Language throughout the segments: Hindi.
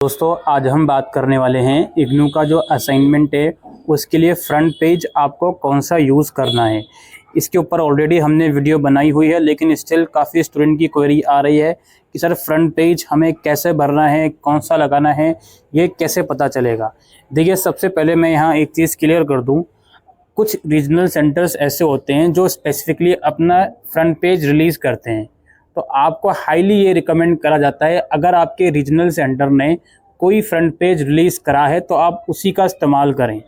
दोस्तों आज हम बात करने वाले हैं इग्नू का जो असाइनमेंट है उसके लिए फ्रंट पेज आपको कौन सा यूज़ करना है। इसके ऊपर ऑलरेडी हमने वीडियो बनाई हुई है, लेकिन स्टिल काफ़ी स्टूडेंट की क्वेरी आ रही है कि सर फ्रंट पेज हमें कैसे भरना है, कौन सा लगाना है, ये कैसे पता चलेगा। देखिए सबसे पहले मैं यहाँ एक चीज़ क्लियर कर दूँ, कुछ रीजनल सेंटर्स ऐसे होते हैं जो स्पेसिफिकली अपना फ्रंट पेज रिलीज़ करते हैं, तो आपको हाईली ये रिकमेंड करा जाता है अगर आपके रीजनल सेंटर ने कोई फ्रंट पेज रिलीज़ करा है तो आप उसी का इस्तेमाल करें।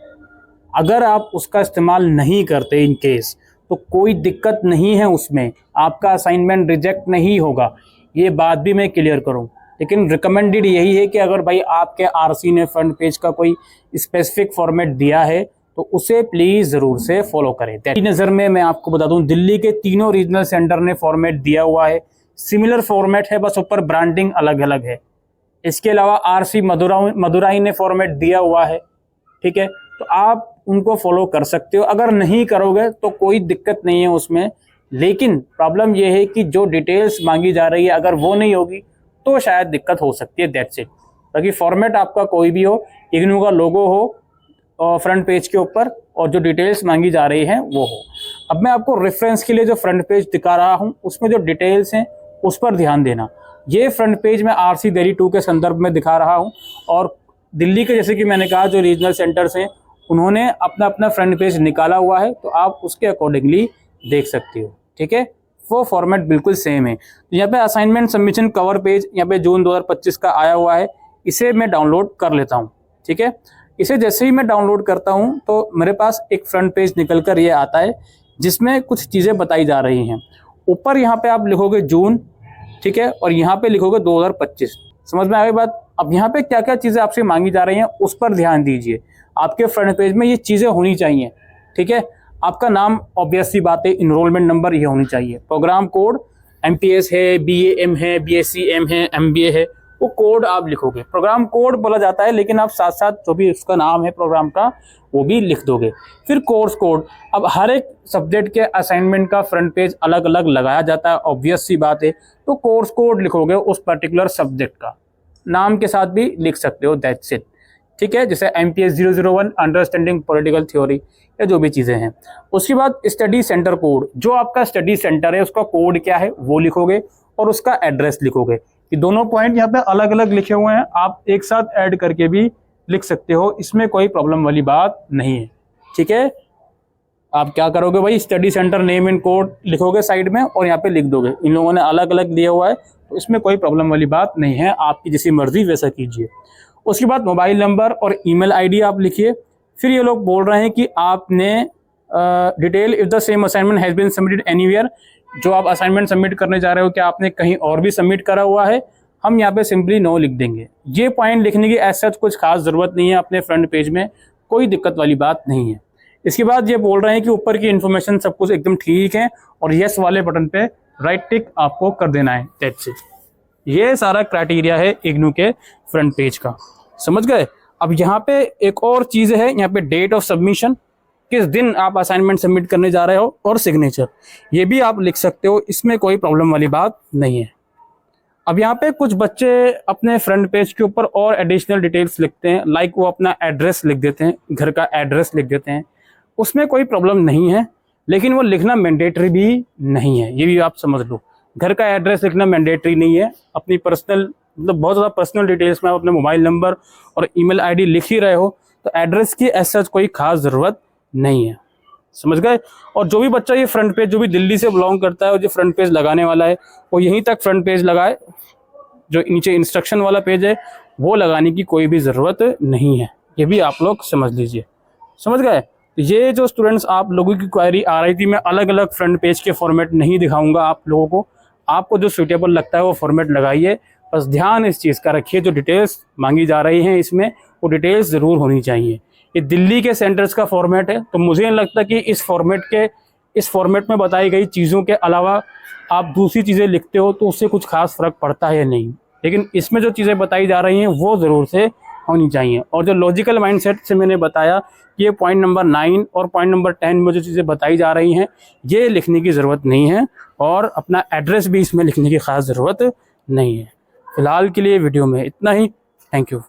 अगर आप उसका इस्तेमाल नहीं करते इन केस तो कोई दिक्कत नहीं है, उसमें आपका असाइनमेंट रिजेक्ट नहीं होगा, ये बात भी मैं क्लियर करूं। लेकिन रिकमेंडेड यही है कि अगर भाई आपके आरसी ने फ्रंट पेज का कोई स्पेसिफिक फॉर्मेट दिया है तो उसे प्लीज़ ज़रूर से फॉलो करें। नज़र में मैं आपको बता दूं, दिल्ली के तीनों रीजनल सेंटर ने फॉर्मेट दिया हुआ है, सिमिलर फॉर्मेट है, बस ऊपर ब्रांडिंग अलग अलग है। इसके अलावा आरसी मदुराई ने फॉर्मेट दिया हुआ है, ठीक है, तो आप उनको फॉलो कर सकते हो। अगर नहीं करोगे तो कोई दिक्कत नहीं है उसमें, लेकिन प्रॉब्लम यह है कि जो डिटेल्स मांगी जा रही है अगर वो नहीं होगी तो शायद दिक्कत हो सकती है, दैट्स इट। बाकी फॉर्मेट आपका कोई भी हो, इग्नू का लोगो हो और फ्रंट पेज के ऊपर और जो डिटेल्स मांगी जा रही हैं वो हो। अब मैं आपको रेफरेंस के लिए जो फ्रंट पेज दिखा रहा हूं उसमें जो डिटेल्स हैं उस पर ध्यान देना। ये फ्रंट पेज मैं आरसी दिल्ली 2 के संदर्भ में दिखा रहा हूं, और दिल्ली के जैसे कि मैंने कहा जो रीजनल सेंटर्स हैं उन्होंने अपना अपना फ्रंट पेज निकाला हुआ है, तो आप उसके अकॉर्डिंगली देख सकते हो, ठीक है। वो फॉर्मेट बिल्कुल सेम है। तो यहाँ पे असाइनमेंट सबमिशन कवर पेज यहाँ पे जून 2025 का आया हुआ है, इसे मैं डाउनलोड कर लेता हूँ, ठीक है। इसे जैसे ही मैं डाउनलोड करता हूँ तो मेरे पास एक फ्रंट पेज निकल कर ये आता है जिसमें कुछ चीज़ें बताई जा रही हैं। ऊपर यहाँ पे आप लिखोगे जून, ठीक है, और यहाँ पे लिखोगे 2025। समझ में आ गई बात। अब यहाँ पे क्या क्या चीज़ें आपसे मांगी जा रही हैं उस पर ध्यान दीजिए। आपके फ्रंट पेज में ये चीज़ें होनी चाहिए, ठीक है। आपका नाम ऑब्वियस सी बात है, इनरोलमेंट नंबर ये होनी चाहिए, प्रोग्राम कोड MPS है, BAM है, BScM है, MBA है, वो कोड आप लिखोगे। प्रोग्राम कोड बोला जाता है, लेकिन आप साथ साथ जो भी उसका नाम है प्रोग्राम का वो भी लिख दोगे। फिर कोर्स कोड, अब हर एक सब्जेक्ट के असाइनमेंट का फ्रंट पेज अलग अलग लगाया जाता है, ऑब्वियस सी बात है, तो कोर्स कोड लिखोगे उस पर्टिकुलर सब्जेक्ट का, नाम के साथ भी लिख सकते हो, दैट्स इट, ठीक है। जैसे MPS 001 अंडरस्टैंडिंग पॉलिटिकल थ्योरी या जो भी चीज़ें हैं। उसके बाद स्टडी सेंटर कोड, जो आपका स्टडी सेंटर है उसका कोड क्या है वो लिखोगे और उसका एड्रेस लिखोगे। ये दोनों पॉइंट यहाँ पे अलग अलग लिखे हुए हैं, आप एक साथ ऐड करके भी लिख सकते हो, इसमें कोई प्रॉब्लम वाली बात नहीं है, ठीक है। आप क्या करोगे भाई, study centre name and code लिखोगे साइड में और यहाँ पे लिख दोगे। इन लोगों ने अलग अलग दिया हुआ है तो इसमें कोई प्रॉब्लम वाली बात नहीं है, आपकी जैसी मर्जी वैसा कीजिए। उसके बाद मोबाइल नंबर और ईमेल आईडी आप लिखिए। फिर ये लोग बोल रहे हैं कि आपने detail if the same assignment has been submitted anywhere, जो आप असाइनमेंट सबमिट करने जा रहे हो क्या आपने कहीं और भी सबमिट करा हुआ है, हम यहाँ पे सिंपली नो लिख देंगे। ये पॉइंट लिखने की एज सच कुछ खास ज़रूरत नहीं है, अपने फ्रंट पेज में कोई दिक्कत वाली बात नहीं है। इसके बाद ये बोल रहे हैं कि ऊपर की इन्फॉर्मेशन सब कुछ एकदम ठीक है और यस वाले बटन पे राइट टिक आपको कर देना है, दैट्स इट। ये सारा क्राइटेरिया है इग्नू के फ्रंट पेज का, समझ गए। अब यहाँ पे एक और चीज़ है, यहाँ पे डेट ऑफ सबमिशन, किस दिन आप असाइनमेंट सबमिट करने जा रहे हो, और सिग्नेचर, ये भी आप लिख सकते हो, इसमें कोई प्रॉब्लम वाली बात नहीं है। अब यहाँ पे कुछ बच्चे अपने फ्रंट पेज के ऊपर और एडिशनल डिटेल्स लिखते हैं, लाइक वो अपना एड्रेस लिख देते हैं, घर का एड्रेस लिख देते हैं, उसमें कोई प्रॉब्लम नहीं है, लेकिन वो लिखना मैंडेटरी भी नहीं है, ये भी आप समझ लो। घर का एड्रेस लिखना मैंडेटरी नहीं है। अपनी पर्सनल मतलब बहुत ज़्यादा पर्सनल डिटेल्स में आप अपने मोबाइल नंबर और ईमेल आईडी लिख ही रहे हो तो एड्रेस की ऐसा कोई खास ज़रूरत नहीं है, समझ गए। और जो भी बच्चा ये फ्रंट पेज जो भी दिल्ली से बिलोंग करता है और जो फ्रंट पेज लगाने वाला है वो यहीं तक फ्रंट पेज लगाए, जो नीचे इंस्ट्रक्शन वाला पेज है वो लगाने की कोई भी ज़रूरत नहीं है, ये भी आप लोग समझ लीजिए, समझ गए। ये जो स्टूडेंट्स आप लोगों की क्वेरी आ रही थी, मैं अलग अलग फ्रंट पेज के फॉर्मेट नहीं दिखाऊंगा आप लोगों को, आपको जो सूटेबल लगता है वो फॉर्मेट लगाइए, बस ध्यान इस चीज़ का रखिए जो डिटेल्स मांगी जा रही हैं इसमें वो डिटेल्स ज़रूर होनी चाहिए। ये दिल्ली के सेंटर्स का फॉर्मेट है, तो मुझे नहीं लगता कि इस फॉर्मेट में बताई गई चीज़ों के अलावा आप दूसरी चीज़ें लिखते हो तो उससे कुछ खास फ़र्क पड़ता है या नहीं, लेकिन इसमें जो चीज़ें बताई जा रही हैं वो ज़रूर से होनी चाहिए। और जो लॉजिकल माइंडसेट से मैंने बताया कि ये पॉइंट नंबर 9 और पॉइंट नंबर 10 में जो चीज़ें बताई जा रही हैं ये लिखने की ज़रूरत नहीं है, और अपना एड्रेस भी इसमें लिखने की ख़ास ज़रूरत नहीं है। फिलहाल के लिए वीडियो में इतना ही। Thank you.